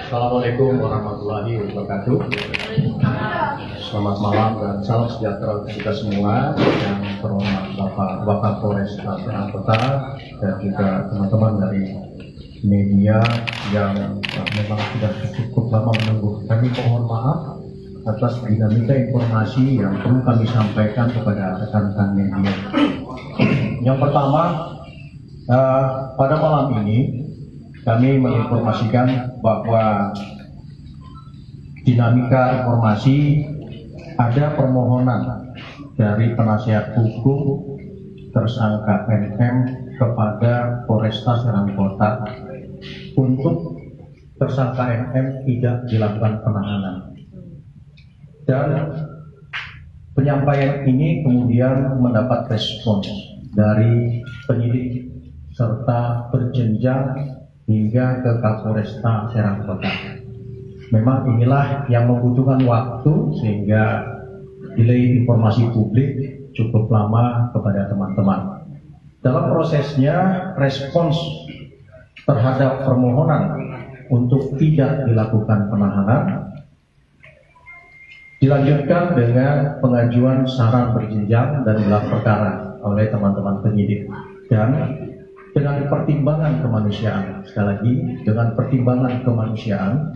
Assalamualaikum warahmatullahi wabarakatuh. Selamat malam dan salam sejahtera untuk kita semua. Yang terhormat Bapak Wakapolres Tangerang Kota dan juga teman-teman dari media yang memang sudah cukup lama menunggu. Kami mohon maaf atas dinamika informasi yang perlu kami sampaikan kepada rekan-rekan media. Yang pertama, pada malam ini kami menginformasikan bahwa dinamika informasi ada permohonan dari penasihat hukum tersangka NM kepada Polresta Serang Kota untuk tersangka NM tidak dilakukan penahanan. Dan penyampaian ini kemudian mendapat respons dari penyidik serta berjenjang hingga ke Kapolresta Serang Kota. Memang inilah yang membutuhkan waktu sehingga delay informasi publik cukup lama kepada teman-teman. Dalam prosesnya, respons terhadap permohonan untuk tidak dilakukan penahanan dilanjutkan dengan pengajuan saran berjenjang dan gelar perkara oleh teman-teman penyidik. Dan dengan pertimbangan kemanusiaan, sekali lagi dengan pertimbangan kemanusiaan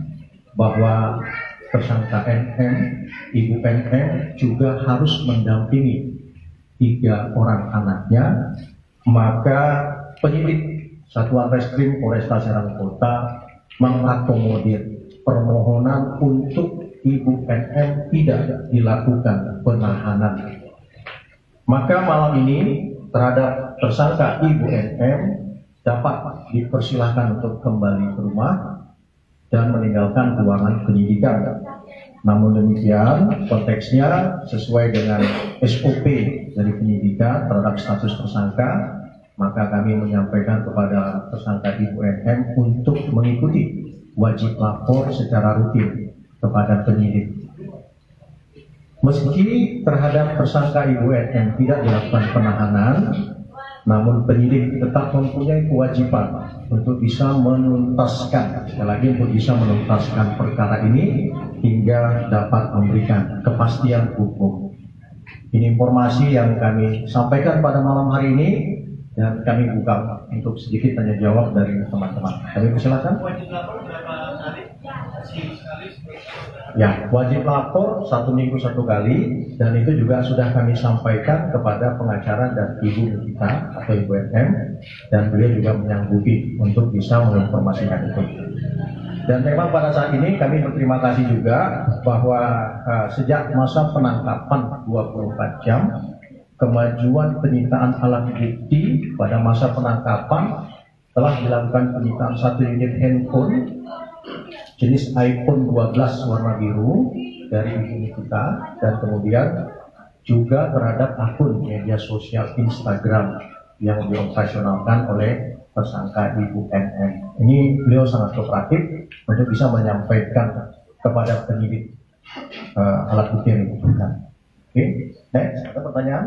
bahwa tersangka NM, Ibu NM juga harus mendampingi 3 orang anaknya, maka penyidik Satuan Reskrim Polresta Serang Kota mengakomodir permohonan untuk Ibu NM tidak dilakukan penahanan. Maka malam ini terhadap tersangka Ibu NM dapat dipersilahkan untuk kembali ke rumah dan meninggalkan ruangan penyidikan. Namun demikian, konteksnya sesuai dengan SOP dari penyidikan terhadap status tersangka, maka kami menyampaikan kepada tersangka Ibu NM untuk mengikuti wajib lapor secara rutin kepada penyidik. Meski terhadap tersangka Ibu NM tidak dilakukan penahanan, namun penyidik tetap mempunyai kewajiban untuk bisa menuntaskan, sekali lagi untuk bisa menuntaskan perkara ini hingga dapat memberikan kepastian hukum. Ini informasi yang kami sampaikan pada malam hari ini dan kami buka untuk sedikit tanya jawab dari teman-teman. Kami persilakan. Ya, wajib lapor 1 minggu 1 kali, dan itu juga sudah kami sampaikan kepada pengacara dan ibu kita atau Ibu NM, dan beliau juga menyanggupi untuk bisa menginformasikan itu. Dan memang pada saat ini kami berterima kasih juga bahwa sejak masa penangkapan 24 jam, kemajuan penyitaan alat bukti pada masa penangkapan telah dilakukan penyitaan 1 unit handphone jenis iPhone 12 warna biru dari ibu kita, dan kemudian juga terhadap akun media sosial Instagram yang dioperasionalkan oleh tersangka Ibu NM. Ini beliau sangat kooperatif untuk bisa menyampaikan kepada penyidik alat bukti yang dibutuhkan. Oke, next, ada pertanyaan?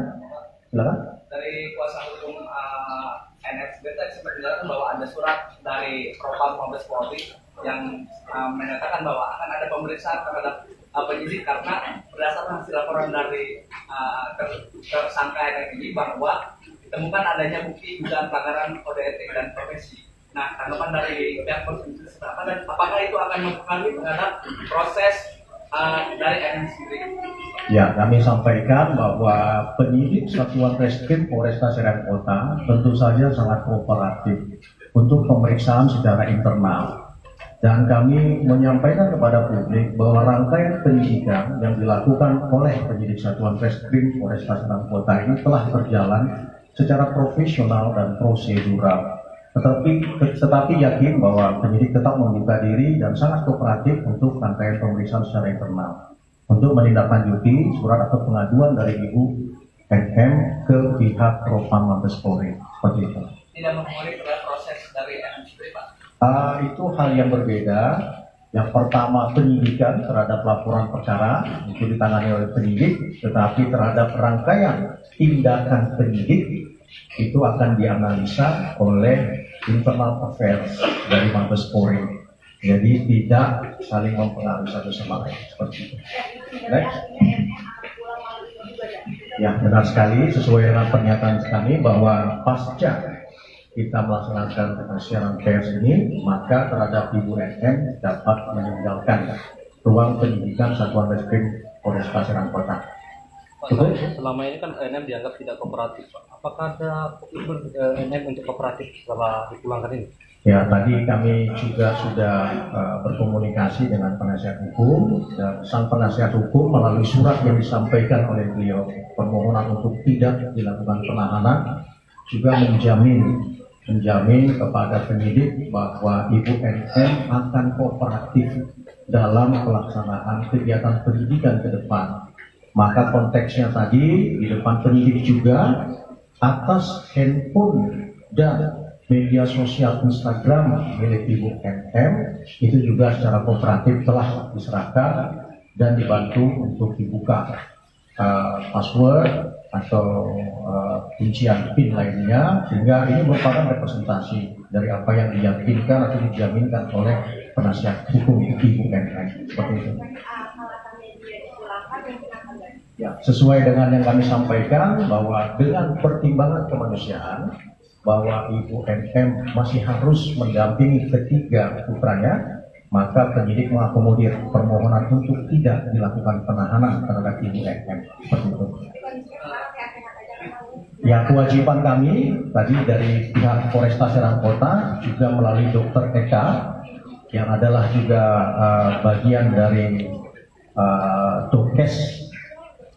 Silakan. Dari kuasa hukum NSB tadi sempat dijelaskan bahwa ada surat dari Propam Mabes Polri yang menyatakan bahwa akan ada pemeriksaan terhadap penyidik karena berdasarkan hasil laporan dari tersangka NM ini bahwa ditemukan adanya bukti dugaan pelanggaran kode etik dan profesi. Nah, tanggapan dari pihak polisi apa, dan apakah itu akan mempengaruhi terhadap proses dari NM sendiri? Ya, kami sampaikan bahwa penyidik Satuan Reskrim Polresta Serang Kota tentu saja sangat kooperatif untuk pemeriksaan secara internal. Dan kami menyampaikan kepada publik bahwa rangkaian penyidikan yang dilakukan oleh penyidik Satuan Reskrim Polresta Serang Kota ini telah berjalan secara profesional dan prosedural. Tetapi yakin bahwa penyidik tetap membuka diri dan sangat kooperatif untuk rangkaian pemeriksaan secara internal, untuk menindaklanjuti surat atau pengaduan dari Ibu NM ke pihak Propam Mabes Polri. Seperti itu. Tidak mempengaruhi proses dari NM sendiri, Pak? Itu hal yang berbeda. Yang pertama, penyidikan terhadap laporan perkara itu ditangani oleh penyidik, tetapi terhadap rangkaian tindakan penyidik itu akan dianalisa oleh internal affairs dari Mabes Polri. Jadi tidak saling mempengaruhi satu sama lain seperti itu. Next. Ya, benar sekali sesuai dengan pernyataan kami bahwa pasca kita melaksanakan siaran pers ini, maka terhadap Ibu NM dapat meninggalkan ruang penyidikan Satuan Reskrim Polresta Serang Kota. Pak, selama ini kan NM dianggap tidak kooperatif, Pak. Apakah ada komitmen NM untuk kooperatif setelah dipulangkan ini? Ya, tadi kami juga sudah berkomunikasi dengan penasihat hukum, dan sang penasihat hukum melalui surat yang disampaikan oleh beliau permohonan untuk tidak dilakukan penahanan juga menjamin kepada penyidik bahwa Ibu NM akan kooperatif dalam pelaksanaan kegiatan penyidikan ke depan. Maka konteksnya tadi di depan penyidik juga atas handphone dan media sosial Instagram milik Ibu NM itu juga secara kooperatif telah diserahkan dan dibantu untuk dibuka password atau kuncian PIN lainnya, sehingga ini merupakan representasi dari apa yang diyakinkan atau dijaminkan oleh penasihat hukum Ibu NM seperti itu. Ya, sesuai dengan yang kami sampaikan bahwa dengan pertimbangan kemanusiaan bahwa Ibu NM masih harus mendampingi ketiga putranya, maka penyidik mengakomodir permohonan untuk tidak dilakukan penahanan terhadap Ibu NM seperti itu. Ya, kewajiban kami tadi dari pihak Polresta Serang Kota juga melalui Dr. Eka yang adalah juga bagian dari Dokes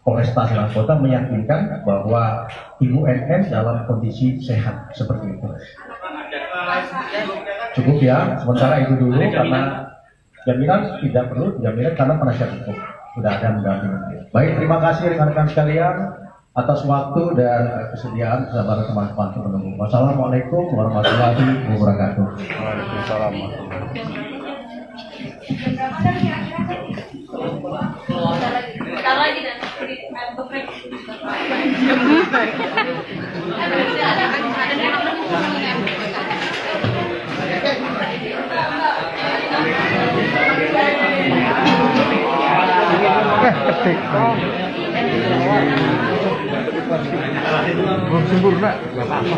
Polresta Serang Kota meyakinkan bahwa Ibu NM dalam kondisi sehat seperti itu. Cukup ya, sementara itu dulu karena jaminan tidak perlu jaminan karena penasihat hukum sudah ada mendampingi. Baik, terima kasih rekan-rekan sekalian atas waktu dan kesediaan kepada teman-teman menunggu. Wassalamualaikum warahmatullahi wabarakatuh. Waalaikumsalam. Bentar lagi dan belum sempurna, nggak apa-apa.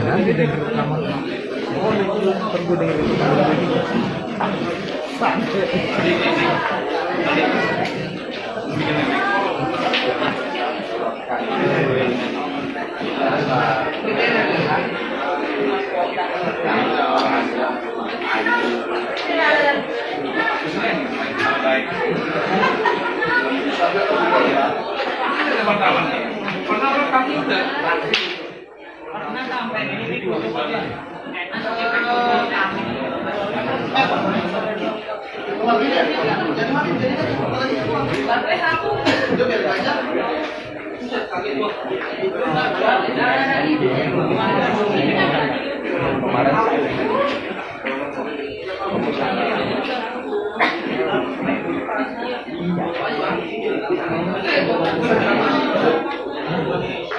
Nanti deh rekaman. Oh, tunggu deh.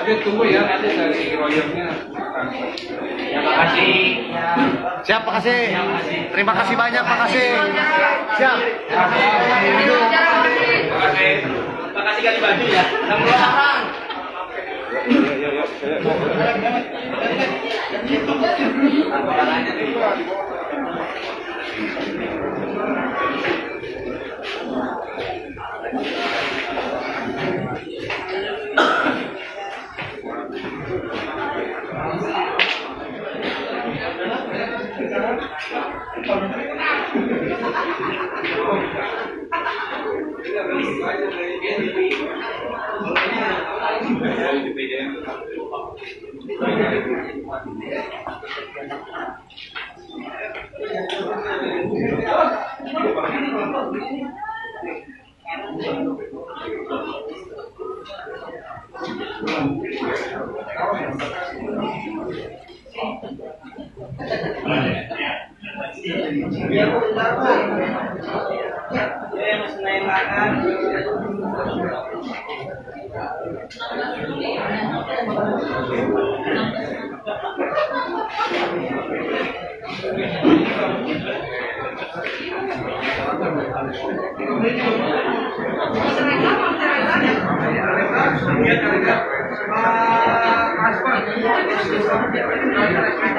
Oke, tunggu ya nanti dari royalnya. Terima kasih. Siap, makasih. Terima kasih banyak, makasih. Siap. Terima kasih ganti baju ya. Sampai sekarang. Aspal.